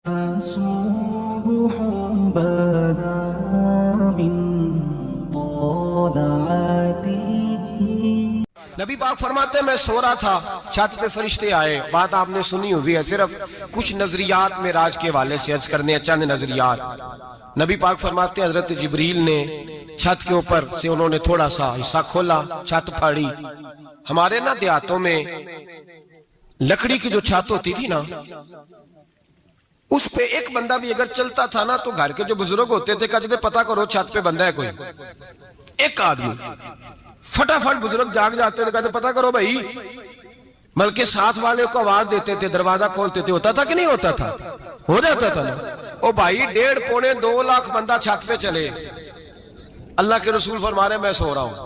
صبح بدا من طلعته. نبی پاک فرماتے ہیں میں سو رہا تھا، چھت پہ فرشتے آئے. بات آپ نے سنی ہوئی ہے، صرف کچھ نظریات معراج کے حوالے سے عرض کرنے ہیں، چند نظریات. نبی پاک فرماتے ہیں حضرت جبریل نے چھت کے اوپر سے انہوں نے تھوڑا سا حصہ کھولا، چھت پھاڑی. ہمارے نا دیہاتوں میں لکڑی کی جو چھت ہوتی تھی نا، اس پہ ایک بندہ بھی اگر چلتا تھا نا تو گھر کے جو بزرگ ہوتے تھے کہتے تھے پتہ کرو چھت پہ بندہ ہے کوئی. ایک آدمی فٹافٹ بزرگ جاگ جاتے تھے، کہتے پتہ کرو بھائی. بلکہ ساتھ والے کو آواز دیتے تھے، دروازہ کھولتے تھے. ہوتا تھا کہ نہیں ہوتا تھا؟ ہو جاتا تھا نا. او بھائی 1.5 پونے 2 لاکھ بندہ چھت پہ چلے، اللہ کے رسول فرما رہے ہیں میں سو رہا ہوں.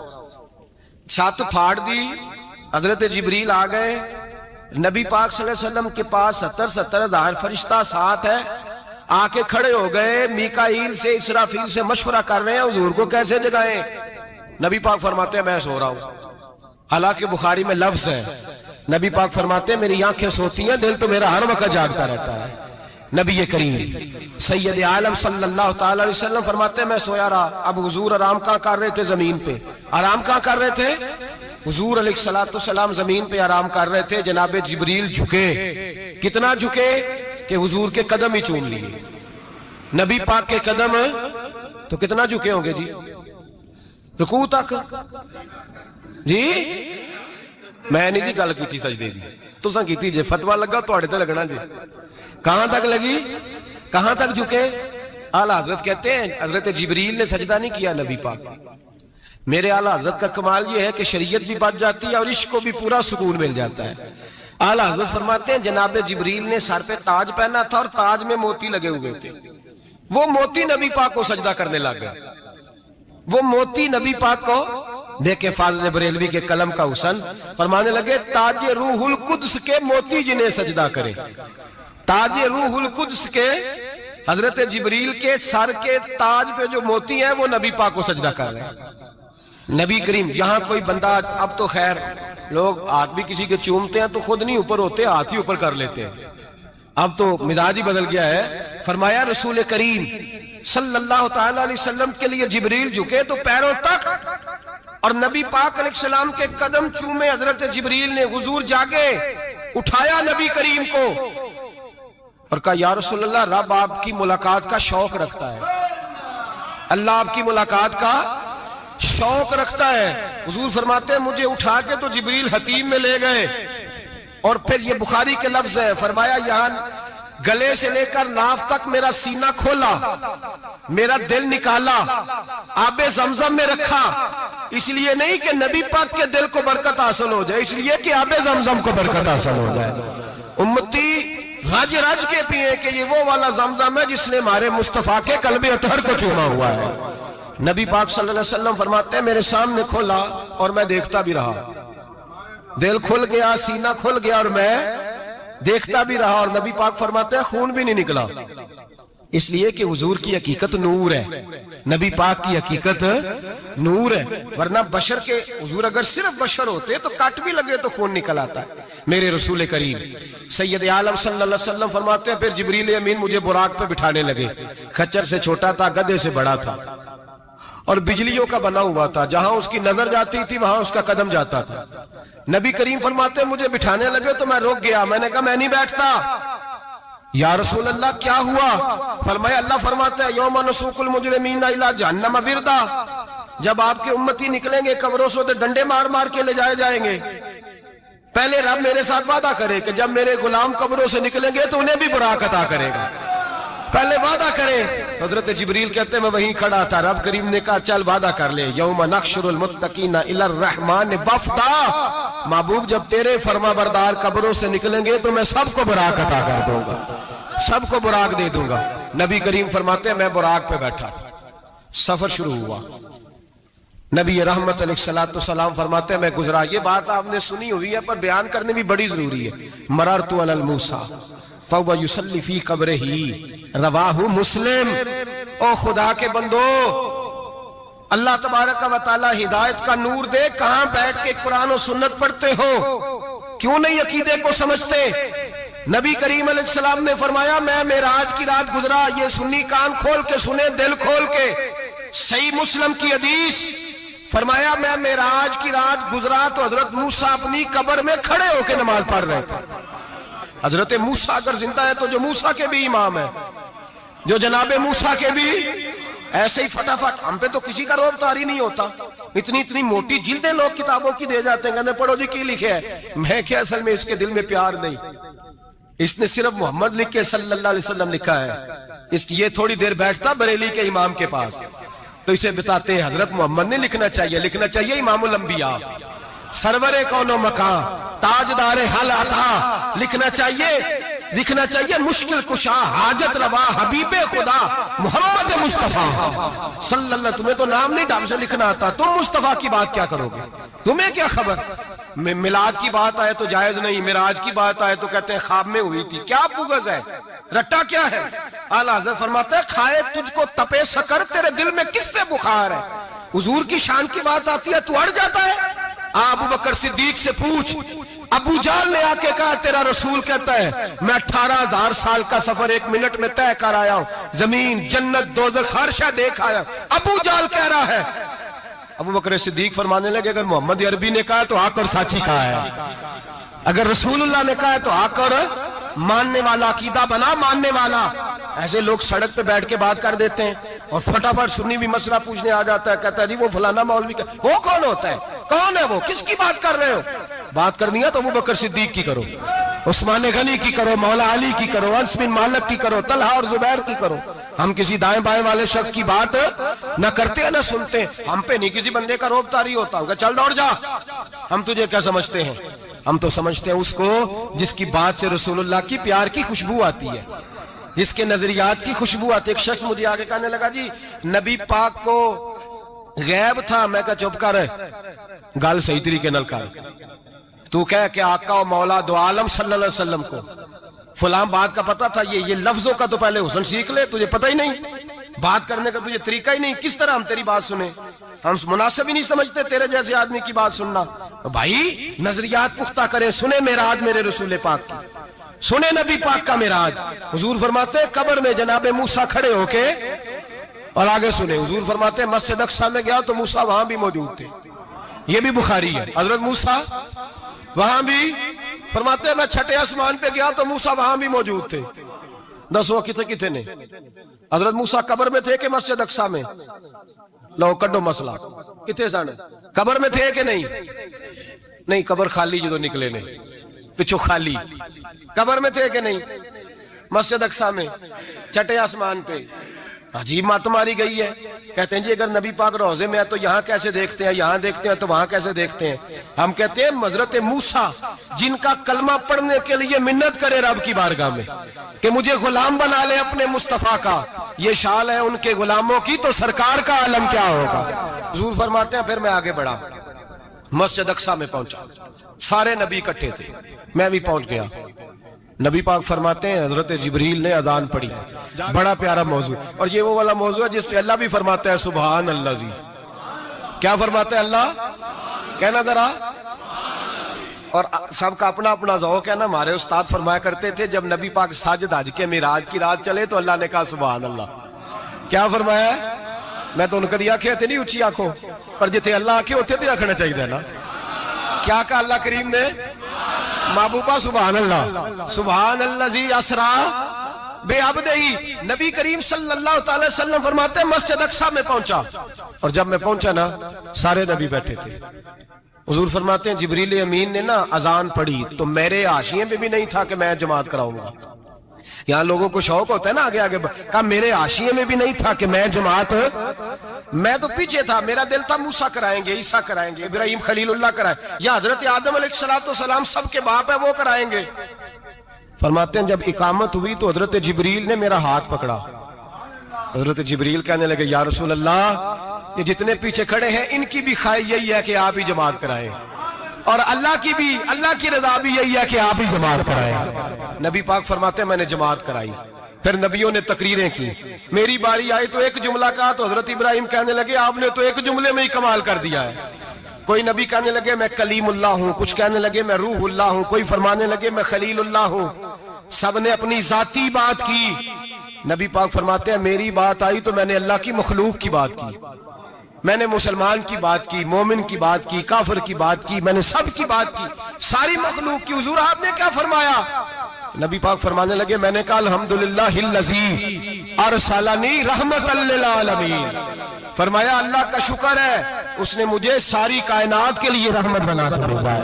چھت پھاڑ دی، حضرت جبریل آ گئے. نبی پاک صلی اللہ علیہ وسلم کے پاس 70 ہزار فرشتہ ساتھ ہے، آ کے کھڑے ہو گئے. میکائیل سے اسرافیل سے مشورہ کر رہے ہیں حضور کو کیسے جگائیں. نبی پاک فرماتے ہیں میں سو رہا ہوں. حالانکہ بخاری میں لفظ ہے، نبی پاک فرماتے ہیں میری آنکھیں سوتی ہیں، دل تو میرا ہر وقت جاگتا رہتا ہے. نبی کریم سید عالم صلی اللہ تعالی علیہ وسلم فرماتے ہیں میں سویا رہا. اب حضور آرام کہاں کر رہے تھے؟ زمین پہ. آرام کہاں کر رہے تھے؟ حضور علیہ السلام زمین پہ آرام کر رہے تھے. جناب جبریل جھکے. کتنا جھکے کہ حضور کے قدم ہی چوم لیے. نبی پاک کے قدم تو کتنا جھکے ہوں گے جی؟ رکوع تک. جی میں نہیں جی گل کی سجدے دی، تساں کیتی جے فتوی لگا تواڈے تے لگنا جی. کہاں تک لگی؟ کہاں تک جھکے؟ اعلیٰ حضرت کہتے ہیں حضرت جبریل نے سجدہ نہیں کیا نبی پاک. میرے اعلیٰ حضرت کا کمال یہ ہے کہ شریعت بھی بچ جاتی ہے اور عشق کو بھی پورا سکون مل جاتا ہے. اعلیٰ حضرت فرماتے ہیں جناب جبریل نے سر پہ تاج پہنا تھا اور تاج میں موتی لگے ہوئے تھے. وہ موتی نبی پاک کو سجدہ کرنے لگ گئے. وہ موتی نبی پاک کو دیکھیں. فاضل بریلوی کے قلم کا حسن فرمانے لگے تاج روح القدس کے موتی جنہیں سجدہ کرے. تاج روح القدس کے حضرت جبریل کے سر کے تاج پہ جو موتی ہیں وہ نبی پاک کو سجدہ کر رہے ہیں. نبی کریم یہاں کوئی بندہ، اب تو خیر لوگ ہاتھ بھی کسی کے چومتے ہیں تو خود نہیں اوپر ہوتے، ہاتھ ہی اوپر کر لیتے ہیں. اب تو مزاج ہی بدل گیا ہے. فرمایا رسول کریم صلی اللہ تعالی علیہ وسلم کے لیے جبریل جھکے تو پیروں تک، اور نبی پاک علیہ السلام کے قدم چومے. حضرت جبریل نے حضور جاگے، اٹھایا نبی کریم کو اور کہا یا رسول اللہ رب آپ کی ملاقات کا شوق رکھتا ہے، اللہ آپ کی ملاقات کا شوق رکھتا ہے. حضور فرماتے ہیں مجھے اٹھا کے تو جبریل حتیم میں لے گئے. اور پھر یہ بخاری کے لفظ ہے، فرمایا یہاں گلے سے لے کر ناف تک میرا سینہ کھولا، میرا دل نکالا، آب زمزم میں رکھا. اس لیے نہیں کہ نبی پاک کے دل کو برکت حاصل ہو جائے، اس لیے کہ آب زمزم کو برکت حاصل ہو جائے. امتی رج رج کے پیئے کہ یہ وہ والا زمزم ہے جس نے ہمارے مصطفیٰ کے قلب اطہر کو چوما ہوا ہے. نبی پاک صلی اللہ علیہ وسلم فرماتے ہیں میرے سامنے کھولا اور میں دیکھتا بھی رہا. دل کھل گیا، سینہ کھل گیا اور میں دیکھتا بھی رہا. اور نبی پاک فرماتے ہیں خون بھی نہیں نکلا، اس لیے کہ حضور کی حقیقت نور ہے، نبی پاک کی حقیقت نور ہے. ورنہ بشر کے حضور اگر صرف بشر ہوتے تو کٹ بھی لگے تو خون نکل آتا ہے. میرے رسول کریم سید عالم صلی اللہ علیہ وسلم فرماتے ہیں پھر جبریل امین مجھے براق پہ بٹھانے لگے. خچر سے چھوٹا تھا، گدھے سے بڑا تھا اور بجلیوں کا بنا ہوا تھا. جہاں اس کی نظر جاتی تھی وہاں اس کا قدم جاتا تھا. نبی کریم فرماتے ہیں مجھے بٹھانے لگے تو میں رک گیا. میں نے کہا میں نہیں بیٹھتا. یا رسول اللہ کیا ہوا؟ فرمایا اللہ فرماتا ہے یوم نسوق المجرمین الی جہنم وردا. جب آپ کے امتی نکلیں گے قبروں سے تو ڈنڈے مار مار کے لے جائے جائیں گے. پہلے رب میرے ساتھ وعدہ کرے کہ جب میرے غلام قبروں سے نکلیں گے تو انہیں بھی براق عطا کرے گا. پہلے وعدہ کرے. حضرت جبریل کہتے ہیں میں وہیں کھڑا تھا. رب کریم نے کہا چل وعدہ کر لے یوم نحشر المتقین الی الرحمن وفدا. محبوب جب تیرے فرما بردار قبروں سے نکلیں گے تو میں سب کو براق عطا کر دوں گا، سب کو براق دے دوں گا. نبی کریم فرماتے ہیں میں براق پہ بیٹھا، سفر شروع ہوا. نبی رحمت علیہ السلام فرماتے ہیں میں گزرا. یہ بات آپ نے سنی ہوئی ہے پر بیان کرنے بھی بڑی ضروری ہے. مررت علی الموسیٰ فَهُوَ يُصَلِّ فِي قَبْرِهِ رواہ مسلم. او خدا کے بندو، اللہ تبارک و تعالی ہدایت کا نور دے. کہاں بیٹھ کے قرآن و سنت پڑھتے ہو؟ کیوں نہیں عقیدے کو سمجھتے؟ نبی کریم علیہ السلام نے فرمایا میں معراج کی رات گزرا، یہ سنی کان کھول کے سنے، دل کھول کے، صحیح مسلم کی حدیث، فرمایا میں معراج کی رات گزرا تو حضرت موسیٰ اپنی قبر میں کھڑے ہو کے نماز پڑھ رہے تھے۔ حضرت موسیٰ اگر زندہ ہے تو جو موسیٰ کے بھی امام ہے، جو جناب موسیٰ کے بھی ایسے ہی فٹافٹ، ہم پہ تو کسی کا روب طاری نہیں ہوتا، اتنی موٹی جلدیں لوگ کتابوں کی دے جاتے ہیں، کہتے ہیں پڑھو جی کی لکھے ہے، میں کیا اصل میں اس کے دل میں پیار نہیں، اس نے صرف محمد لکھ کے صلی اللہ علیہ وسلم لکھا ہے، یہ تھوڑی دیر بیٹھتا بریلی کے امام کے پاس تو اسے بتاتے ہیں حضرت محمد نے لکھنا چاہیے امام الانبیاء، سرور کون و مکان، تاجدار حل عطا، لکھنا چاہیے مشکل کشا، حاجت روا، حبیب خدا محمد مصطفیٰ صلی اللہ۔ تمہیں تو نام نہیں ڈھنگ سے لکھنا آتا، تم مصطفیٰ کی بات کیا کرو گے؟ تمہیں کیا خبر؟ میلاد کی بات آئے تو جائز نہیں، معراج کی بات آئے تو کہتے ہیں خواب میں ہوئی تھی، کیا بغض ہے، رٹا کیا ہے؟ اعلیٰ حضرت فرماتے ہیں کھائے تجھ کو تپے سکر، تیرے دل میں کس سے بخار ہے؟ حضور کی شان کی بات آتی ہے تو اڑ جاتا ہے۔ ابو بکر صدیق سے پوچھ، ابو جہل نے آ کے کہا تیرا رسول کہتا ہے میں 18,000 سال کا سفر 1 منٹ میں طے کر آیا ہوں، زمین جنت دوزخ ہر شے دیکھ آیا۔ ابو جہل کہہ رہا ہے، ابو بکر صدیق فرمانے لگے اگر محمد عربی نے کہا تو آ کر سچی کہا ہے، اگر رسول اللہ نے کہا ہے تو آ کر ماننے والا، عقیدہ بنا ماننے والا۔ ایسے لوگ سڑک پہ بیٹھ کے بات کر دیتے ہیں اور فٹافٹ سنی بھی مسئلہ پوچھنے آ جاتا ہے، کہتا ہے جی وہ فلانا مولوی کا، وہ کون ہوتا ہے، کون ہے وہ، کس کی بات کر رہے ہو؟ بات کرنی ہے تو ابو بکر صدیق کی کرو، عثمان غنی کی کرو، مولا علی کی کرو، انس بن مالک کی کرو، طلحہ اور زبیر کی کرو۔ ہم کسی دائیں بائیں والے شخص کی بات نہ کرتے ہیں نہ سنتے، ہم پہ نہیں کسی بندے کا روب طاری ہوتا ہوگا چل دوڑ جا، ہم تجھے کیا سمجھتے ہیں؟ ہم تو سمجھتے ہیں اس کو جس کی بات سے رسول اللہ کی پیار کی خوشبو آتی ہے، جس کے نظریات کی خوشبو آتی ہے۔ ایک شخص مجھے آگے کہنے لگا جی نبی پاک کو غیب تھا، میں کہا چپ کر، گل صحیح طریقے نال کر، تو کہہ کہ آقا و مولا دو عالم صلی اللہ علیہ وسلم کو فلاں بات کا پتہ تھا، یہ لفظوں کا تو پہلے حسن سیکھ لے، تجھے پتہ ہی نہیں، بات کرنے کا تجھے طریقہ ہی نہیں، کس طرح ہم تیری بات سنیں؟ ہم مناسب ہی نہیں سمجھتے تیرے جیسے آدمی کی بات سننا۔ بھائی نظریات پختہ کریں، سنیں معراج میرے رسول پاک کی، سنیں نبی پاک کا معراج۔ حضور فرماتے ہیں قبر میں جناب موسیٰ کھڑے ہو کے، اور آگے سنیں حضور فرماتے ہیں مسجد اقصیٰ میں گیا تو موسیٰ وہاں بھی موجود تھے، یہ بھی بخاری ہے، حضرت موسیٰ وہاں بھی، فرماتے ہیں میں چھٹے آسمان پہ گیا تو موسیٰ وہاں بھی موجود تھے۔ دسو کتنے نے حضرت موسیٰ قبر میں تھے کہ مسجد اقصیٰ میں؟ لو کڈو مسئلہ، کتنے سن قبر میں تھے کہ نہیں؟ قبر خالی جدو نکلے نے پچھو خالی، قبر میں تھے کہ نہیں؟ مسجد اقصیٰ میں چھٹے آسمان پہ۔ عجیب مات ماری گئی ہے، کہتے ہیں جی اگر نبی پاک روضے میں ہے تو یہاں کیسے دیکھتے ہیں، یہاں دیکھتے ہیں تو وہاں کیسے دیکھتے ہیں؟ ہم کہتے ہیں حضرت موسیٰ جن کا کلمہ پڑھنے کے لیے منت کرے رب کی بارگاہ میں کہ مجھے غلام بنا لے اپنے مصطفیٰ کا، یہ شال ہے ان کے غلاموں کی، تو سرکار کا عالم کیا ہوگا؟ حضور فرماتے ہیں پھر میں آگے بڑھا، مسجد اقصیٰ میں پہنچا، سارے نبی اکٹھے تھے، میں بھی پہنچ گیا۔ نبی پاک فرماتے ہیں حضرت جبریل نے اذان پڑھی، بڑا پیارا موضوع، اور یہ وہ والا موضوع ہے جس پہ اللہ بھی فرماتا ہے سبحان اللہ جی، کیا فرماتا ہے اللہ؟ کہنا ذرا، اور سب کا اپنا اپنا ذوق ہے نا۔ ہمارے استاد فرمایا کرتے تھے جب نبی پاک ساجد حج کے معراج کی رات چلے تو اللہ نے کہا سبحان اللہ، کیا فرمایا؟ میں تو ان کو دیا کہ نہیں اچھی آنکھوں پر جتنے اللہ آنکھیں ہوتے تھے آنکھنا چاہیے نا، کیا کہا اللہ کریم نے؟ محبوبہ سبحان اللہ، سبحان الذی اسرا بے عبدہی۔ نبی کریم صلی اللہ تعالی وسلم فرماتے ہیں مسجد اقصیٰ میں پہنچا، اور جب میں پہنچا نا سارے نبی بیٹھے تھے۔ حضور فرماتے ہیں جبریل امین نے نا اذان پڑھی تو میرے حاشیے میں بھی نہیں تھا کہ میں جماعت کراؤں گا، یہاں لوگوں کو شوق ہوتا ہے نا آگے آگے، کہا میرے حاشیے میں بھی نہیں تھا کہ میں جماعت، میں تو پیچھے تھا، میرا دل تھا موسیٰ کرائیں گے، عیسیٰ کرائیں گے، ابراہیم خلیل اللہ کرائیں، یا حضرت آدم علیہ السلام سب کے باپ ہے وہ کرائیں گے۔ فرماتے ہیں جب اقامت ہوئی تو حضرت جبریل نے میرا ہاتھ پکڑا، حضرت جبریل کہنے لگے یا رسول اللہ یہ جتنے پیچھے کھڑے ہیں ان کی بھی خواہش یہی ہے کہ آپ ہی جماعت کرائیں، اور اللہ کی رضا بھی یہی ہے کہ آپ ہی جماعت کرائیں۔ نبی پاک فرماتے ہیں میں نے جماعت کرائی، پھر نبیوں نے تقریریں کی، میری باری آئی تو ایک جملہ کہا تو حضرت ابراہیم کہنے لگے آپ نے تو ایک جملے میں ہی کمال کر دیا ہے۔ کوئی نبی کہنے لگے میں کلیم اللہ ہوں، کچھ کہنے لگے میں روح اللہ ہوں، کوئی فرمانے لگے میں خلیل اللہ ہوں۔ سب نے اپنی ذاتی بات کی. نبی پاک فرماتے ہیں میری بات آئی تو میں نے اللہ کی مخلوق کی بات کی, میں نے مسلمان کی بات کی, مومن کی بات کی, کافر کی بات کی, میں نے سب کی بات کی, ساری مخلوق کی. حضور آپ نے کیا فرمایا؟ نبی پاک فرمانے لگے میں نے کہا الحمدللہ الذی ارسلنی رحمت للعالمین. فرمایا اللہ کا شکر ہے اس نے مجھے ساری کائنات کے لیے رحمت بنا کر بھیجا ہے.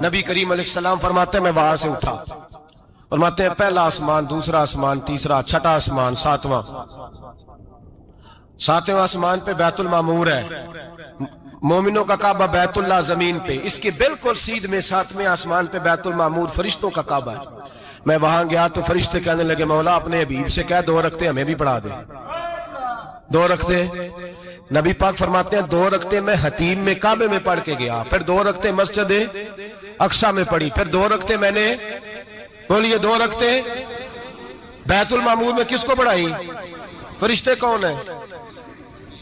نبی کریم علیہ السلام فرماتے ہیں میں وہاں سے اٹھا, فرماتے ہیں پہلا آسمان, دوسرا آسمان, تیسرا, چھٹا آسمان, ساتواں آسمان پہ بیت المعمور ہے, مومنوں کا کعبہ بیت اللہ زمین پہ, اس کے بالکل سیدھ میں ساتویں آسمان پہ بیت المعمور فرشتوں کا کعبہ ہے. میں وہاں گیا تو فرشتے کہنے لگے مولا اپنے حبیب سے کہہ 2 رکعتیں ہمیں بھی پڑھا دے. 2 رکعتیں. نبی پاک فرماتے ہیں 2 رکعتیں میں حتیم میں کعبے میں پڑھ کے گیا, پھر 2 رکعتیں مسجد اقصی میں پڑھی, پھر 2 رکعتیں میں نے, بولیے 2 رکعتیں بیت المعمور میں کس کو پڑھائی؟ فرشتے کون ہیں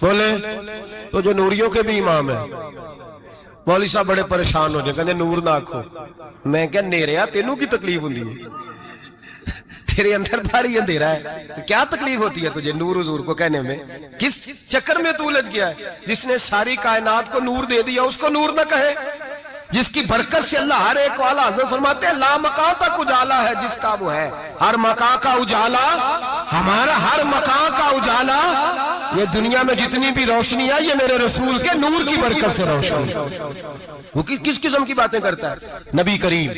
بولے؟ تو جو نوریوں کے بھی امام ہیں. مولوی صاحب بڑے پریشان ہو جائے, کہنے نور نہ آکھو. میں کہ نیریا تینوں کی تکلیف ہوندی ہے, تیرے اندر بھاری اندھیرا ہے, کیا تکلیف ہوتی ہے تجھے نور حضور کو کہنے میں؟ کس چکر میں تو الجھ گیا ہے؟ جس نے ساری کائنات کو نور دے دیا اس کو نور نہ کہے, جس کی برکت سے اللہ ہر ایک والا. حضرت فرماتے ہیں لا مکان تک اجالا ہے جس کا وہ ہے, ہر مکان کا اجالا ہمارا, ہر مکان کا اجالا. یہ دنیا میں جتنی بھی روشنی ہے یہ میرے رسول کے نور کی برکت سے روشنی. وہ کس قسم کی باتیں کرتا ہے؟ نبی کریم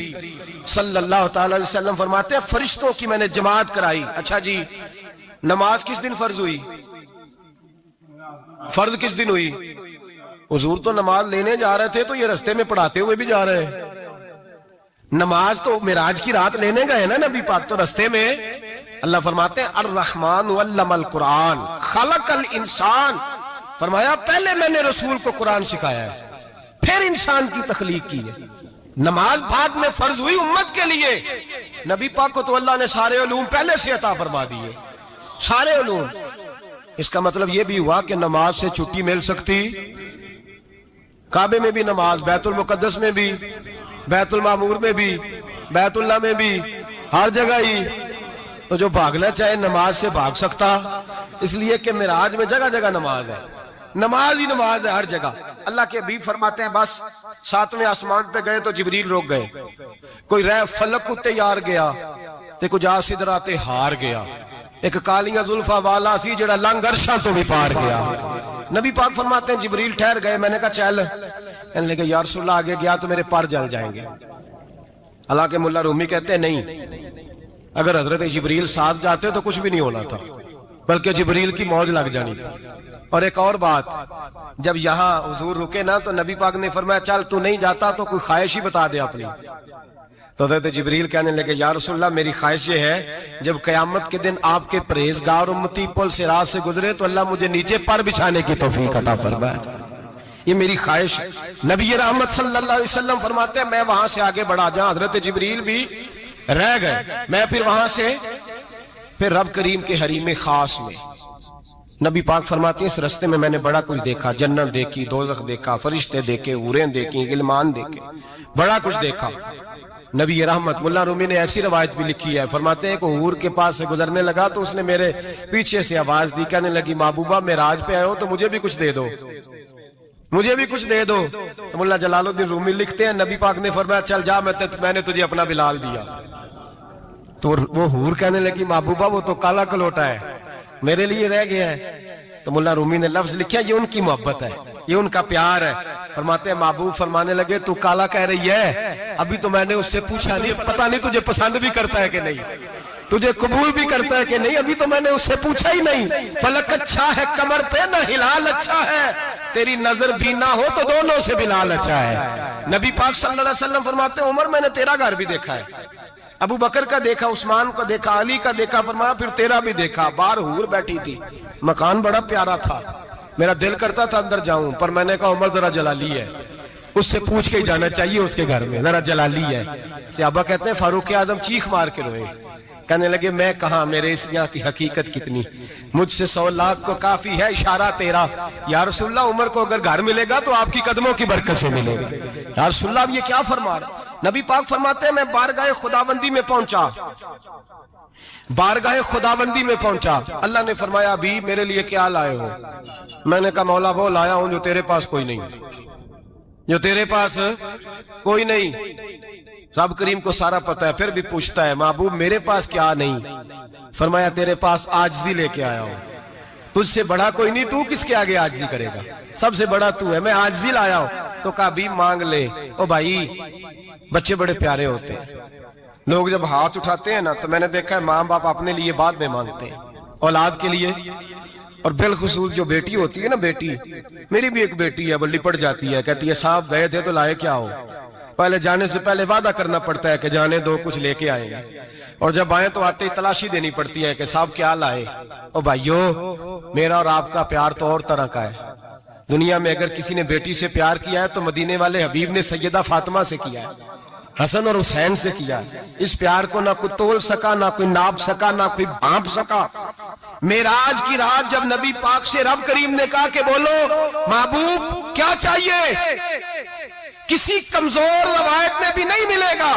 صلی اللہ تعالی علیہ وسلم فرماتے ہیں فرشتوں کی میں نے جماعت کرائی. اچھا جی نماز کس دن فرض ہوئی؟ فرض کس دن ہوئی؟ حضور تو نماز لینے جا رہے تھے تو یہ رستے میں پڑھاتے ہوئے بھی جا رہے ہیں. نماز تو معراج کی رات لینے گئے نا نبی پاک, تو رستے میں اللہ فرماتے ہیں الرحمن علم القرآن خلق الانسان. فرمایا پہلے میں نے رسول کو قرآن سکھایا ہے پھر انسان کی تخلیق کی ہے. نماز بعد میں فرض ہوئی امت کے لیے. نبی پاک کو تو اللہ نے سارے علوم پہلے سے عطا فرما دیے, سارے علوم. اس کا مطلب یہ بھی ہوا کہ نماز سے چھٹی مل سکتی, کعبے میں بھی نماز, بیت المقدس میں بھی, بیت المعمور میں بھی, بیت اللہ میں بھی, ہر جگہ ہی. تو جو بھاگنا چاہے نماز سے بھاگ سکتا, اس لیے کہ معراج میں جگہ جگہ نماز ہے, نماز ہی نماز ہے ہر جگہ. اللہ کے حبیب فرماتے ہیں بس 7ویں آسمان پہ گئے تو جبریل روک گئے, کوئی رہ فلک کو تیار گیا تے کچھ آ سدراتے ہار گیا, ایک کالیاں زلفاں والا سی جڑا لنگ عرشاں تو بھی پار گیا. نبی پاک فرماتے ہیں جبریل ٹھہر گئے, میں نے کہا چل, کہنے لگے یا رسول اللہ آگے گیا تو میرے پر جل جائیں گے. حالانکہ ملا رومی کہتے ہیں نہیں, اگر حضرت جبریل ساتھ جاتے تو کچھ بھی نہیں ہونا تھا, بلکہ جبریل کی موج لگ جانی تھی. اور ایک اور بات, جب یہاں حضور رکے نا تو نبی پاک نے فرمایا چل تو نہیں جاتا تو کوئی خواہش ہی بتا دے اپنی. تو حضرت جبریل کہنے لگے یا رسول اللہ میری خواہش یہ ہے جب قیامت کے دن آپ کے پرہیزگار امتی پل صراط سے گزرے تو اللہ مجھے نیچے پر بچھانے کی توفیق عطا فرمائے, یہ میری خواہش. نبی رحمت صلی اللہ علیہ وسلم فرماتے ہیں میں وہاں سے آگے بڑھا جاؤں, حضرت جبریل بھی رہ گئے, میں پھر وہاں سے پھر رب کریم کے حریم خاص میں. نبی پاک فرماتے ہیں اس رستے میں نے بڑا کچھ دیکھا, جنت دیکھی, دوزخ دیکھا, فرشتے دیکھے, حوریں دیکھی, غلمان دیکھے, بڑا کچھ دیکھا. نبی رحمت ملا رومی نے ایسی روایت بھی لکھی ہے, فرماتے ہیں کہ حور کے پاس سے گزرنے لگا تو اس نے میرے پیچھے سے آواز دی, کہنے لگی محبوبہ معراج پہ آئے ہو تو مجھے بھی کچھ دے دو, مجھے بھی کچھ دے دو. تو ملا جلال الدین رومی لکھتے ہیں نبی پاک نے فرمایا چل جا میں نے تجھے اپنا بلال دیا. تو وہ حور کہنے لگی محبوبہ وہ تو کالا کلوٹا ہے, میرے لیے رہ گیا ہے. تو ملا رومی نے لفظ لکھا یہ ان کی محبت ہے, یہ ان کا پیار ہے. فرماتے ہیں محبوب فرمانے لگے تو کالا کہہ رہی ہے, ابھی تو میں نے اس سے پوچھا نہیں, پتہ نہیں تجھے پسند بھی کرتا ہے کہ نہیں, تجھے قبول بھی کرتا ہے کہ نہیں, ابھی تو میں نے اس سے پوچھا ہی نہیں. فلک اچھا ہے کمر پہ نہ ہلال اچھا ہے, تیری نظر بھی نہ ہو تو دونوں سے بلال اچھا ہے. نبی پاک صلی اللہ علیہ وسلم فرماتے ہیں عمر میں نے تیرا گھر بھی دیکھا ہے, ابو بکر کا دیکھا, عثمان کا دیکھا, علی کا دیکھا, فرمایا پھر تیرا بھی دیکھا. باہر حور بیٹھی تھی, مکان بڑا پیارا تھا, میرا دل کرتا تھا اندر جاؤں, پر میں نے کہا عمر ذرا جلالی ہے, اس سے پوچھ کے ہی جانا چاہیے اس کے گھر میں, ذرا جلالی ہے. صحابہ کہتے ہیں فاروق اعظم چیخ مار کے روئے, کہنے لگے میں کہاں, میرے اس یہاں کی حقیقت کتنی, مجھ سے 100 لاکھ کو کافی ہے اشارہ تیرا. یا رسول اللہ عمر کو اگر گھر ملے گا تو آپ کی قدموں کی برکت سے ملے گا. یا رسول اللہ اب یہ کیا فرما رہا, نبی پاک فرماتے ہیں میں بارگاہ خداوندی میں پہنچا، بارگاہ خداوندی میں پہنچا، اللہ نے فرمایا ابھی میرے لیے کیا لائے ہو؟ میں نے کہا مولا وہ لایا ہوں جو تیرے پاس کوئی نہیں، جو تیرے پاس کوئی نہیں۔ رب کریم کو سارا پتہ ہے، پھر بھی پوچھتا ہے محبوب میرے پاس کیا نہیں؟ فرمایا تیرے پاس عاجزی لے کے آیا ہوں، تجھ سے بڑا کوئی نہیں، تو کس کے آگے عاجزی کرے گا، سب سے بڑا تو ہے، میں عاجزی لایا ہوں۔ تو کہا بھی مانگ لے۔ او بھائی بچے بڑے پیارے ہوتے ہیں، لوگ جب ہاتھ اٹھاتے ہیں نا تو میں نے دیکھا ہے ماں باپ اپنے لیے بعد میں مانگتے ہیں، اولاد کے لیے، اور بالخصوص جو بیٹی ہوتی ہے نا، بیٹی میری بھی ایک بیٹی ہے، وہ لپٹ جاتی ہے، کہتی ہے صاحب گئے تھے تو لائے کیا ہو؟ پہلے جانے سے پہلے وعدہ کرنا پڑتا ہے کہ جانے دو کچھ لے کے آئیں گے، اور جب آئیں تو آتے ہی تلاشی دینی پڑتی ہے کہ صاحب کیا لائے۔ او بھائیو میرا اور آپ کا پیار تو اور طرح کا ہے، دنیا میں اگر کسی نے بیٹی سے پیار کیا ہے تو مدینے والے حبیب نے سیدہ فاطمہ سے کیا ہے، حسن اور حسین سے کیا۔ اس پیار کو نہ کوئی تول سکا، نہ کوئی ناپ سکا، نہ کوئی بھانپ سکا۔ معراج کی رات جب نبی پاک سے رب کریم نے کہا کہ بولو محبوب کیا چاہیے، کسی کمزور روایت میں بھی نہیں ملے گا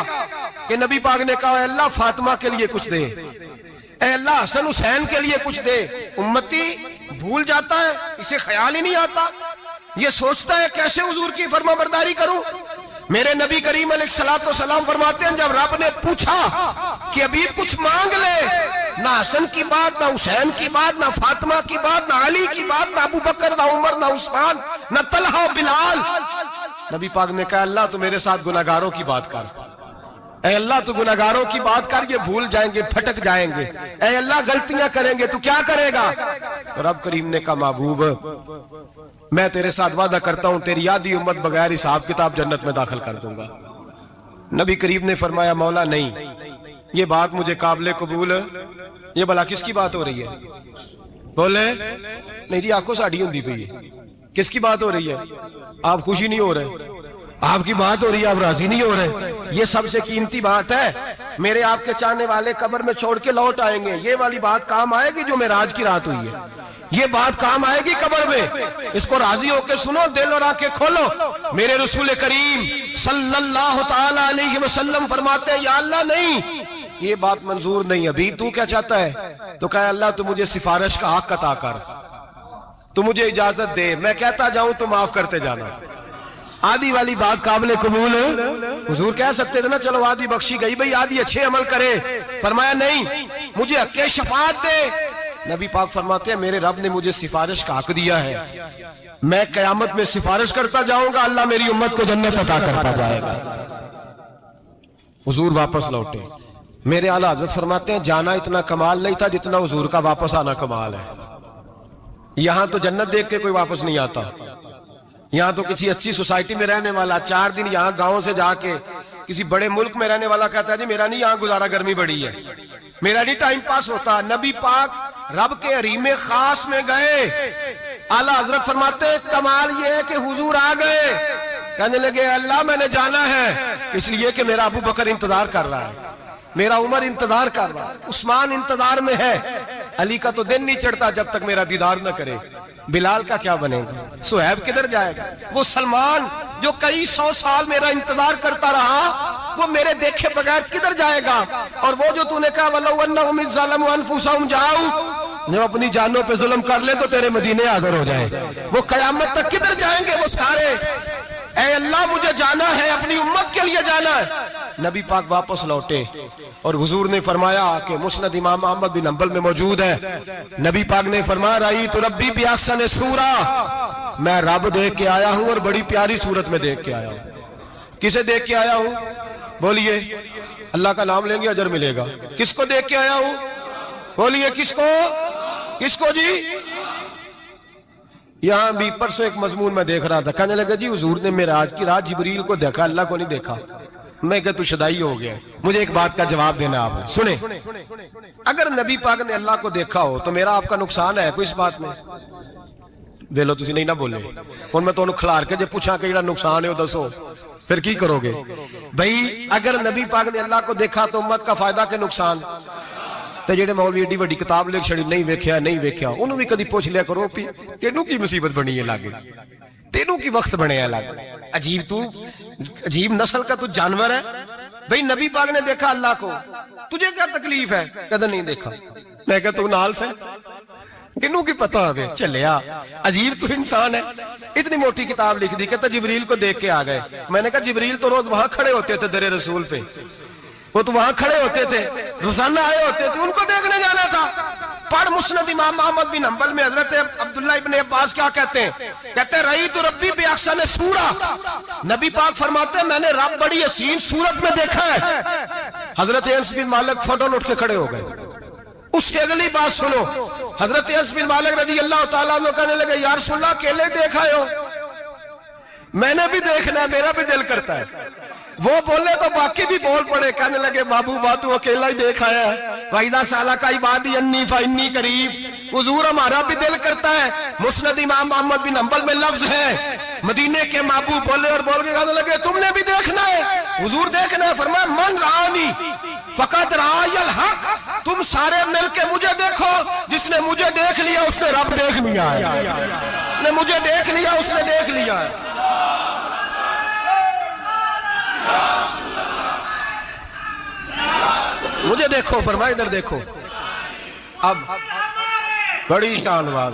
کہ نبی پاک نے کہا اے اللہ فاطمہ کے لیے کچھ دے، اے اللہ حسن حسین کے لیے کچھ دے۔ امتی بھول جاتا ہے، اسے خیال ہی نہیں آتا، یہ سوچتا ہے کیسے حضور کی فرما برداری کروں۔ میرے نبی کریم علیہ السلام فرماتے ہیں جب رب نے پوچھا کہ ابھی کچھ مانگ لے، نہ حسن کی بات، نہ حسین کی بات، نہ فاطمہ کی بات، نہ علی کی بات، نہ ابو بکر، نہ عمر، نہ عثمان، نہ طلحہ بلال، نبی پاک نے کہا اللہ تو میرے ساتھ گناہگاروں کی بات کر، اے اللہ تو گناہگاروں کی بات کر، یہ بھول جائیں گے، پھٹک جائیں گے، اے اللہ غلطیاں کریں گے تو کیا کرے گا؟ تو رب کریم نے کہا محبوب میں تیرے ساتھ وعدہ کرتا ہوں تیری آدھی امت بغیر حساب کتاب جنت میں داخل کر دوں گا۔ نبی کریم نے فرمایا مولا نہیں، یہ بات مجھے قابل قبول ہے، یہ بھلا کس کی بات ہو رہی ہے؟ بولے نہیں جی آنکھوں ساڑھی ہوندی پئی ہے، کس کی بات ہو رہی ہے؟ آپ خوشی نہیں ہو رہے، آپ کی بات ہو رہی ہے، آپ راضی نہیں ہو رہے، یہ سب سے قیمتی بات ہے، میرے آپ کے چاہنے والے قبر میں چھوڑ کے لوٹ آئیں گے، یہ والی بات کام آئے گی جو معراج کی رات ہوئی ہے، یہ بات کام آئے گی قبر میں، اس کو راضی ہو کے سنو، دل اور آنکھیں کھولو۔ میرے رسول کریم صلی اللہ تعالی علیہ وسلم فرماتے ہیں یا اللہ نہیں، یہ بات منظور نہیں، ابھی تو کیا چاہتا ہے؟ تو کہا اللہ تو مجھے سفارش کا حق عطا کر، تو مجھے اجازت دے، میں کہتا جاؤں تو معاف کرتے جانا۔ آدھی والی بات قابل قبول حضور کہہ سکتے تھے نا چلو آدھی بخشی گئی بھئی آدھی اچھے عمل کرے، فرمایا نہیں مجھے حق شفاعت دے۔ نبی پاک فرماتے ہیں میرے رب نے مجھے سفارش کا حق دیا ہے، میں قیامت میں سفارش کرتا جاؤں گا، اللہ میری امت کو جنت عطا کرتا جائے گا۔ حضور واپس لوٹے، میرے اعلیٰ حضرت فرماتے ہیں جانا اتنا کمال نہیں تھا جتنا حضور کا واپس آنا کمال ہے۔ یہاں تو جنت دیکھ کے کوئی واپس نہیں آتا، یہاں تو کسی اچھی سوسائٹی میں رہنے والا 4 دن یہاں گاؤں سے جا کے کسی بڑے ملک میں رہنے والا کہتا ہے جی میرا نہیں یہاں گزارا، گرمی بڑی ہے، میرا نہیں ٹائم پاس ہوتا۔ نبی پاک رب کے حریم خاص میں گئے، اعلیٰ حضرت فرماتے ہیں کمال یہ ہے کہ حضور آ گئے، کہنے لگے اللہ میں نے جانا ہے اس لیے کہ میرا ابو بکر انتظار کر رہا ہے، میرا عمر انتظار کر رہا ہے، عثمان انتظار میں ہے، علی کا تو دن نہیں چڑھتا جب تک میرا دیدار نہ کرے، بلال کا کیا بنے گا، صہیب کدھر جائے گا، وہ سلمان جو کئی 100 سال میرا انتظار کرتا رہا وہ میرے دیکھے بغیر کدھر جائے گا، اور وہ جو تو نے کہا وَلَوْ أَنَّهُمْ إِذْ ظَلَمُوا أَنفُسَهُمْ جَاءُوا، جب اپنی جانوں پہ ظلم کر لے تو تیرے مدینے حاضر ہو جائے، وہ قیامت تک کدھر جائیں گے وہ سارے، اے اللہ مجھے جانا ہے، اپنی امت کے لیے جانا ہے۔ نبی پاک واپس لوٹے اور حضور نے فرمایا کہ مسند امام احمد بن حنبل میں موجود ہے، نبی پاک نے فرمایا رأیت ربی بأحسن صورہ، میں رب دیکھ کے آیا ہوں اور بڑی پیاری صورت میں دیکھ کے آیا ہوں۔ کسے دیکھ کے آیا ہوں؟ بولیے، اللہ کا نام لیں گے اجر ملے گا۔ کس کو دیکھ کے آیا ہوں؟ بولیے کس کو؟ کس کو جی؟ یہاں بھی پرسوں ایک مضمون میں دیکھ رہا تھا، کہنے لگا جی حضور نے معراج کی رات جبریل کو دیکھا، اللہ کو نہیں دیکھا۔ میں کہا تو شدائی ہو گیا، مجھے ایک بات کا جواب دینا آپ سنیں، اگر نبی پاک نے اللہ کو دیکھا ہو تو میرا آپ کا نقصان ہے کوئی اس بات میں؟ ویلو تسی نہیں نہ بولے، اور میں تو انہوں کھلار کے جب پوچھا کہ یہ نقصان ہے وہ دسو، پھر کی کرو گے؟ بھئی اگر نبی پاک نے اللہ کو دیکھا تو امت کا فائدہ کے نقصان؟ تے جڑے مولوی ایڈی وڈی کتاب لکھ چھڑی نہیں ویکھیا نہیں ویکھیا، انہوں بھی کدی پوچھ لیا کرو تینوں کی مصیبت بنی ہے لاگے، تینوں کی وقت بنے ہے لاگے، عجیب نسل کا تو جانور ہے بھئی. نبی پاک نے دیکھا اللہ کو, تجھے کیا تکلیف ہے؟ کہتا نہیں دیکھا. میں کہتا تو نال سے کنوں کی پتہ ہوئے چلیا, عجیب تو انسان ہے. اتنی موٹی کتاب لکھ دی, کہتا جبریل کو دیکھ کے آ گئے. میں نے کہا جبریل تو روز وہاں کھڑے ہوتے تھے در رسول پہ, وہ تو وہاں کھڑے ہوتے تھے, روزانہ آئے ہوتے تھے, ان کو دیکھنے جانا تھا. پڑھ مسند امام احمد بن حنبل میں حضرت عبداللہ ابن عباس کیا کہتے ہیں؟ کہتے ہیں رأیت ربی بأحسن سورہ. نبی پاک فرماتے ہیں میں نے رب بڑی حسین صورت میں دیکھا ہے. حضرت انس بن مالک فوٹون اٹھ کے کھڑے ہو گئے. اس کی اگلی بات سنو, حضرت انس بن مالک رضی اللہ تعالیٰ عنہ کہنے لگے یا رسول اللہ اکیلے دیکھا ہو؟ میں نے بھی دیکھنا ہے, میرا بھی دل کرتا ہے. وہ بولے تو باقی بھی بول پڑے, کہنے لگے محبوبہ تو اکیلا ہی دیکھا ہے. وَإِذَا سَأَلَكَ عِبَادِي عَنِّي فَإِنِّي قَرِيبٌ. حضور ہمارا بھی دل کرتا ہے. مسند امام احمد بن حنبل میں لفظ ہے, مدینے کے محبوب بولے اور بول کے کہنے لگے تم نے بھی دیکھنا ہے؟ حضور دیکھنا ہے. فرمایا من رآنی فقد رآی الحق. تم سارے مل کے مجھے دیکھو, جس نے مجھے دیکھ لیا اس نے رب دیکھ لیا ہے. نے مجھے دیکھ لیا اس نے دیکھ لیا ہے. مجھے دیکھو, فرمایا ادھر دیکھو. اب بڑی شان وال,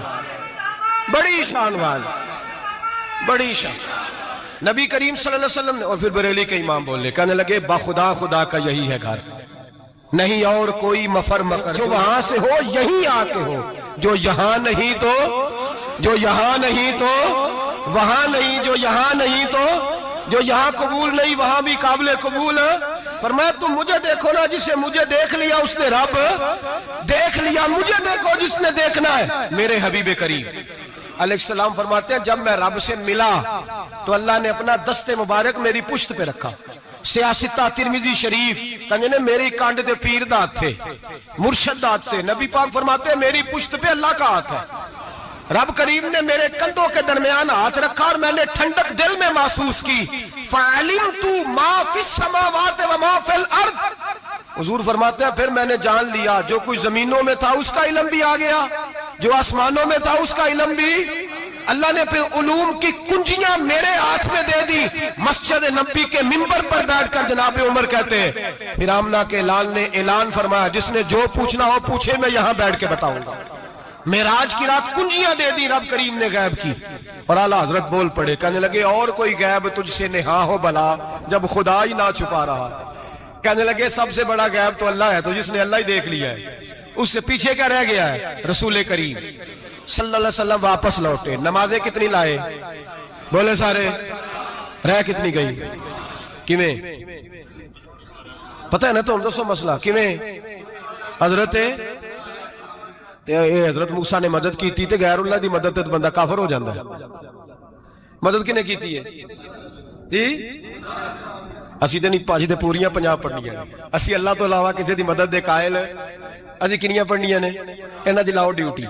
بڑی شان وال, بڑی شان. نبی کریم صلی اللہ علیہ وسلم نے, اور پھر بریلی کے امام بولے, کہنے لگے بخدا خدا کا یہی ہے گھر, نہیں اور کوئی مفر مکر. جو وہاں سے ہو یہی آتے ہو, جو یہاں نہیں تو, جو یہاں نہیں تو وہاں نہیں, جو یہاں نہیں تو, جو یہاں قبول نہیں وہاں بھی قابل قبول. فرمایا تم مجھے دیکھو نا, جسے مجھے دیکھ لیا اس نے رب دیکھ لیا. مجھے دیکھو جس نے دیکھنا ہے میرے حبیب کریم علیہ السلام. فرماتے ہیں جب میں رب سے ملا تو اللہ نے اپنا دست مبارک میری پشت پہ رکھا. سیاستہ ترمذی شریف کہنے نے میری کانڈ دے پیر دات تھے, مرشد دات تھے. نبی پاک فرماتے ہیں میری پشت پہ اللہ کا ہاتھ ہے. رب کریم نے میرے کندھوں کے درمیان ہاتھ رکھا اور میں نے ٹھنڈک دل میں محسوس کی. فَعَلِمْتُ مَا فِي السَّمَاوَاتِ وَمَا فِي الْأَرْضِ. حضور فرماتے ہیں پھر میں نے جان لیا جو کچھ زمینوں میں تھا اس کا علم بھی آ گیا, جو آسمانوں میں تھا اس کا علم بھی. اللہ نے پھر علوم کی کنجیاں میرے ہاتھ میں دے دی. مسجد نبی کے منبر پر بیٹھ کر جناب عمر کہتے ہیں پھر آمنہ کے لال نے اعلان فرمایا جس نے جو پوچھنا ہو پوچھے, میں یہاں بیٹھ کے بتاؤں گا. معراج کی رات کنجیاں دے دی رب کریم نے غیب کی. اور اعلیٰ حضرت بول پڑے, کہنے لگے اور کوئی غیب تجھ سے نہا ہو بلا جب خدا ہی نہ چھپا رہا. کہنے لگے سب سے بڑا غیب تو اللہ ہے, تو جس نے اللہ ہی دیکھ لیا ہے اس سے پیچھے کیا رہ گیا ہے. رسول کریم صلی اللہ علیہ وسلم واپس لوٹے, نمازیں کتنی لائے بولے سارے, رہ کتنی گئی کیویں پتہ ہے نا, تو ہم دسو مسئلہ کیویں. حضرت موسیٰ نے مدد کی تھی, غیر اللہ دی مدد تے بندہ کافر ہو جاندہ ہے. مدد کنے کی تھی ہے اسی تے نہیں پانچ دے پوریاں 50 پڑھنیاں نے. اسی اللہ تو علاوہ کسی دی مدد دے قائل اسی کنیاں پڑھنیاں نے. انہاں دی لاؤ ڈیوٹی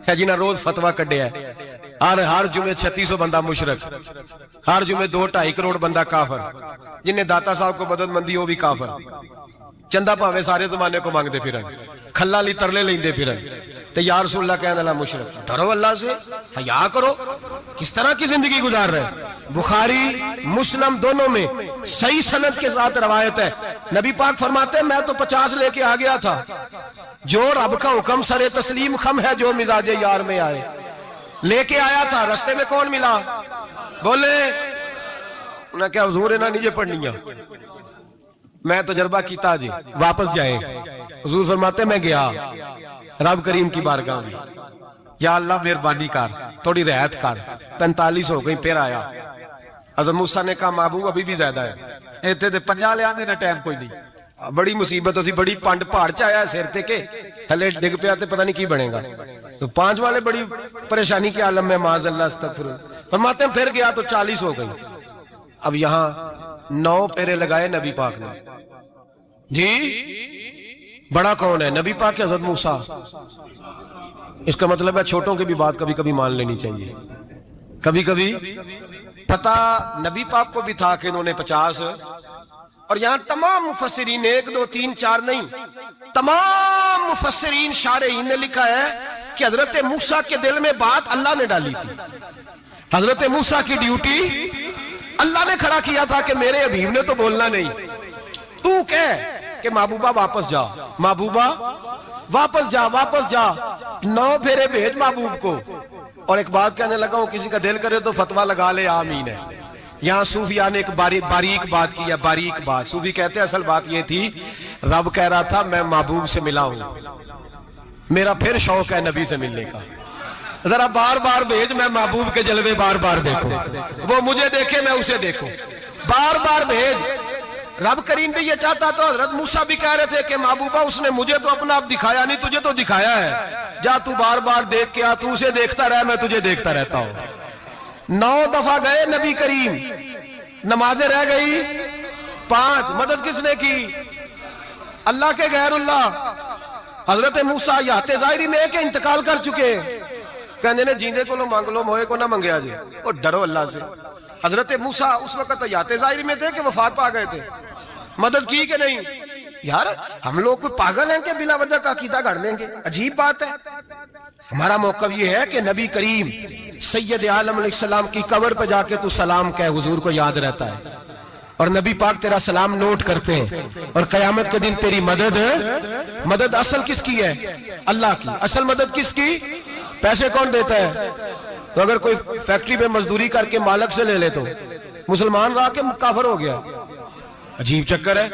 ہے جنہاں روز فتوہ کڈے ہے. ہر جمعے 3600 بندہ مشرک, ہر جمعے 2-2.5 کروڑ بندہ کافر, جنہیں داتا صاحب کو مدد مندی وہ بھی کافر. چندہ پاوے سارے زمانے کو مانگتے پھرن, کھلا لی ترلے لیندے پھرن. تے یا رسول اللہ کہنے اللہ مشرک. ڈرو اللہ سے, حیا کرو. کس طرح کی زندگی گزار رہے ہیں. بخاری مسلم دونوں میں صحیح سند کے ساتھ روایت ہے. نبی پاک فرماتے ہیں میں تو 50 لے کے آ گیا تھا. جو رب کا حکم سر تسلیم خم ہے, جو مزاج یار میں آئے لے کے آیا تھا. رستے میں کون ملا بولے, انہیں کیا حضور انہاں نیجے پڑھنیاں, میں تجربہ کیتا جی واپس جائیں. حضور فرماتے میں گیا رب کریم کی بارگاہ میں, یا اللہ مہربانی کر تھوڑی رعایت کر. 45 ہو گئی پھر آیا. حضرت موسیٰ نے کہا محبوب ابھی بھی زیادہ ہے, ایتھے تے 50 لے آنے نہ ٹائم کوئی نہیں. بڑی مصیبت اسی, بڑی پانڈ پہاڑ چایا سر تے کے تھلے ڈگ پیا تے پتہ نہیں کی بنے گا. تو 5 والے بڑی پریشانی کے عالم میں معاذ اللہ استغفر. فرماتے ہیں پھر گیا تو 40 ہو گئی. اب یہاں 9 پھیرے لگائے نبی پاک نے. جی بڑا کون ہے نبی پاک حضرت موسیٰ. اس کا مطلب ہے چھوٹوں کی بھی بات کبھی کبھی مان لینی چاہیے. کبھی کبھی پتہ نبی پاک کو بھی تھا کہ انہوں نے 50, اور یہاں تمام مفسرین 1 2 3 4 نہیں, تمام مفسرین شارحین نے لکھا ہے کہ حضرت موسیٰ کے دل میں بات اللہ نے ڈالی تھی. حضرت موسیٰ کی ڈیوٹی اللہ نے کھڑا کیا تھا کہ میرے حبیب نے تو بولنا نہیں، تو کہہ کہ محبوبہ واپس جا، محبوبہ واپس جا، واپس جا، 9 پھیرے بھیج محبوب کو۔ اور ایک بات کہنے لگا ہوں، کسی کا دل کرے تو فتویٰ لگا لے، آمین ہے۔ یہاں صوفیاء نے ایک باریک بات کی ہے، باریک بات۔ صوفی کہتے ہیں اصل بات یہ تھی، رب کہہ رہا تھا میں محبوب سے ملا ہوں، میرا پھر شوق ہے نبی سے ملنے کا، ذرا بار بار بھیج، میں محبوب کے جلوے بار بار دیکھوں، وہ مجھے دیکھے میں اسے دیکھوں، بار بار بھیج۔ رب کریم بھی یہ چاہتا تو حضرت موسیٰ بھی کہہ رہے تھے کہ محبوبہ اس نے مجھے تو اپنا آپ دکھایا نہیں، تجھے تو دکھایا ہے، جا تو بار بار دیکھ کے آ، تو اسے دیکھتا رہ، میں تجھے دیکھتا رہتا ہوں۔ 9 دفعہ گئے نبی کریم، نمازیں رہ گئی 5، مدد کس نے کی؟ اللہ کے غیر اللہ۔ حضرت موسیٰ یات ظاہری میں کہ انتقال کر چکے، کہنے نے جیندے کو لو مانگ لو، موئے کو نہ منگیا جی، اور ڈرو اللہ سے۔ حضرت موسیٰ اس وقت یات ظاہری میں تھے کہ وفات پا گئے تھے، مدد کی کہ نہیں؟ یار ہم لوگ کوئی پاگل ہیں کہ بلا وجہ کا عقیدہ گھڑ لیں گے؟ عجیب بات ہے۔ ہمارا موقف یہ ہے کہ نبی کریم سید عالم علیہ السلام کی قبر پہ جا کے تو سلام کہے، حضور کو یاد رہتا ہے، اور نبی پاک تیرا سلام نوٹ کرتے ہیں، اور قیامت کے دن تیری مدد اصل کس کی ہے؟ اللہ کی۔ اصل مدد کس کی؟ پیسے کون دیتا ہے؟ تو اگر کوئی فیکٹری پہ مزدوری کر کے مالک سے لے لے تو مسلمان رہا کے کافر ہو گیا، عجیب چکر ہے۔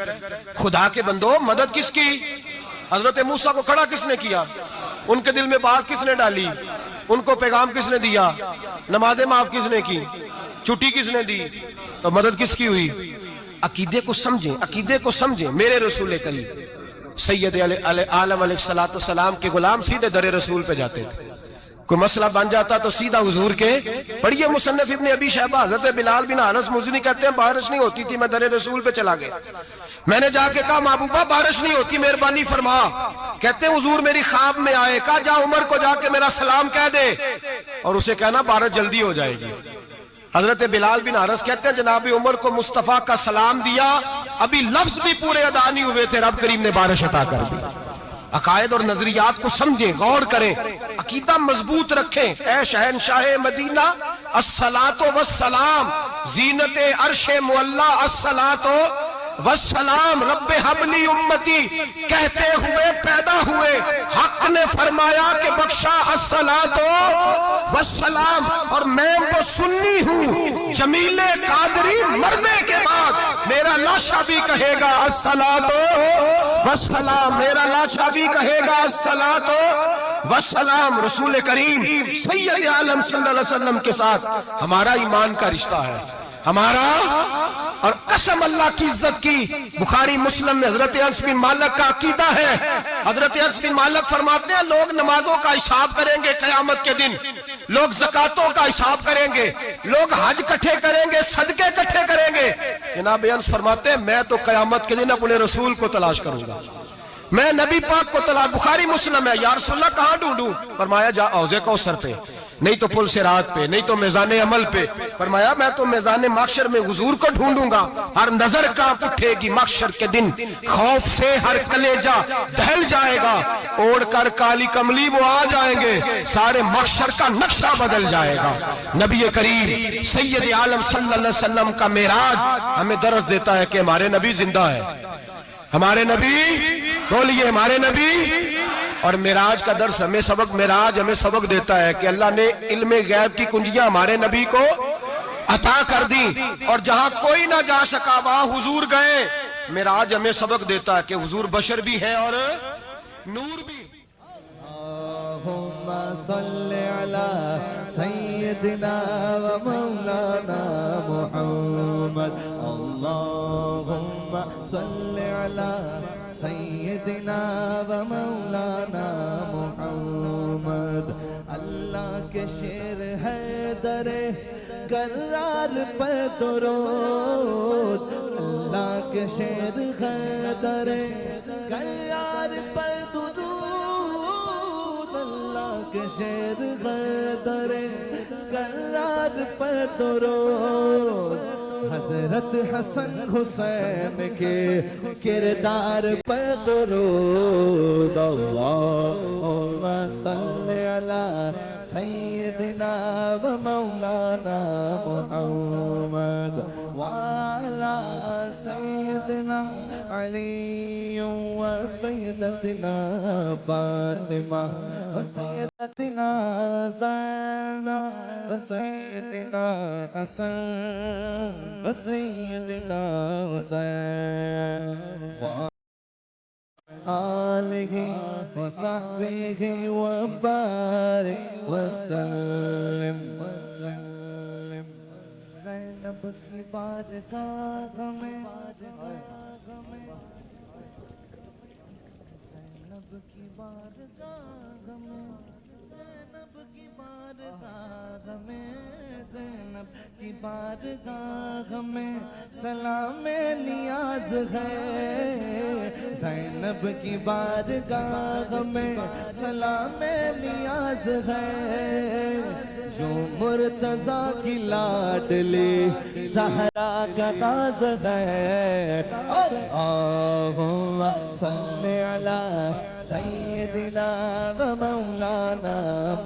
خدا کے بندو، مدد کس کی؟ حضرت موسیٰ کو کھڑا کس نے کیا؟ ان کے دل میں بات کس نے ڈالی؟ ان کو پیغام کس نے دیا؟ نمازیں معاف کس نے کی؟ چھٹی کس نے دی؟ تو مدد کس کی ہوئی؟ عقیدے کو سمجھیں، عقیدے کو سمجھیں۔ میرے رسول کریم سید عالم علیہ السلام کے غلام سیدھے در رسول پہ جاتے تھے، کوئی مسئلہ بن جاتا تو سیدھا حضور کے پڑھیے مصنف ابن ابی شیبہ، حضرت بلال بن حارث مزنی کہتے ہیں بارش نہیں ہوتی تھی، میں در رسول پہ چلا گیا، میں نے جا کے کہا محبوبہ بارش نہیں ہوتی، مہربانی فرما۔ کہتے ہیں حضور میری خواب میں آئے، کہا جا عمر کو جا کے میرا سلام کہہ دے، اور اسے کہنا بارش جلدی ہو جائے گی۔ حضرت بلال بن حارث کہتے ہیں جناب عمر کو مصطفیٰ کا سلام دیا، ابھی لفظ بھی پورے ادا نہیں ہوئے تھے، رب کریم نے بارش عطا کر دی۔ عقائد اور نظریات کو سمجھیں، غور کریں، عقیدہ مضبوط رکھیں۔ اے شہنشاہ مدینہ الصلاۃ والسلام، زینت عرش معلی الصلاۃ والسلام، رب حبلی امتی کہتے ہوئے پیدا ہوئے، حق نے فرمایا کہ بخشا الصلاۃ والسلام، اور میں وہ سنی ہوں جمیل قادری مرنے کے بعد میرا لاشا بھی کہے گا الصلاۃ والسلام، میرا لاشا بھی کہے گا الصلاۃ والسلام۔ رسول کریم سید عالم صلی اللہ علیہ وسلم کے ساتھ ہمارا ایمان کا رشتہ ہے، ہمارا، اور قسم اللہ کی عزت کی، بخاری مسلم میں حضرت انس بن مالک کا عقیدہ ہے، حضرت انس بن مالک فرماتے ہیں لوگ نمازوں کا حساب کریں گے قیامت کے دن، لوگ زکاتوں کا حساب کریں گے، لوگ حج کٹھے کریں گے، صدقے کٹھے کریں گے، جناب انس فرماتے ہیں میں تو قیامت کے دن اپنے رسول کو تلاش کروں گا، میں نبی پاک کو تلاش۔ بخاری مسلم ہے، یا رسول اللہ کہاں ڈھونڈوں؟ فرمایا جا حوض کوثر پہ، نہیں تو پل صراط پہ، نہیں تو میزان عمل پہ۔ فرمایا میں تو میزان محشر میں حضور کو ڈھونڈوں گا، ہر نظر کانپ اٹھے گی محشر کے دن، خوف سے ہر کلیجہ دہل جائے گا، اوڑھ کر کالی کملی وہ آ جائیں گے، سارے محشر کا نقشہ بدل جائے گا۔ نبی کریم سید عالم صلی اللہ علیہ وسلم کا معراج ہمیں درس دیتا ہے کہ ہمارے نبی زندہ ہے، ہمارے نبی، بولیے ہمارے نبی۔ اور معراج کا درس ہمیں سبق، معراج ہمیں سبق دیتا ہے کہ اللہ نے علم غیب کی کنجیاں ہمارے نبی کو عطا کر دی، اور جہاں کوئی نہ جا سکا وہاں حضور گئے۔ معراج ہمیں سبق دیتا ہے کہ حضور بشر بھی ہے اور نور بھی۔ اللہم صلی علی سیدنا و مولانا محمد، اللہم صلی علی سیدنا و مولانا محمد۔ اللہ کے شیر ہے در کرار پر درود، اللہ کے شیر ہے در کرار پر درود، اللہ کے شیر ہے در کرار پر درود۔ حضرت حسن حسین کے کردار پر درود اللہم صلی علی سیدنا و مولانا محمد وعلی سیدنا علی و سیدتنا فاطمہ و سیدتنا زینب و سیدنا حسن و سیدنا حسین آلہ و صحبہ و بارک وسلم زینب کی بارگاہ میں زینب کی بارگاہ میں زینب کی بارگاہ میں زینب کی بارگاہ میں سلام نیاز ہے زینب کی بارگاہ میں سلام نیاز ہے جو مرتضیٰ کی لاڈلی زہرا کا ناز ہے اللہم صلی علی سیدنا و مولانا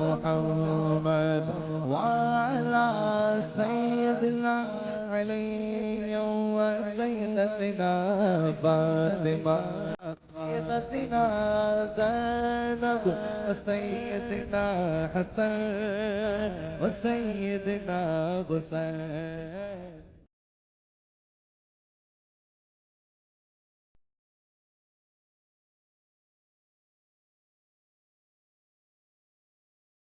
محمد وعلی سیدنا علی و سیدتنا فاطمہ سیدتنا زینب و سیدنا حسن و سیدنا حسین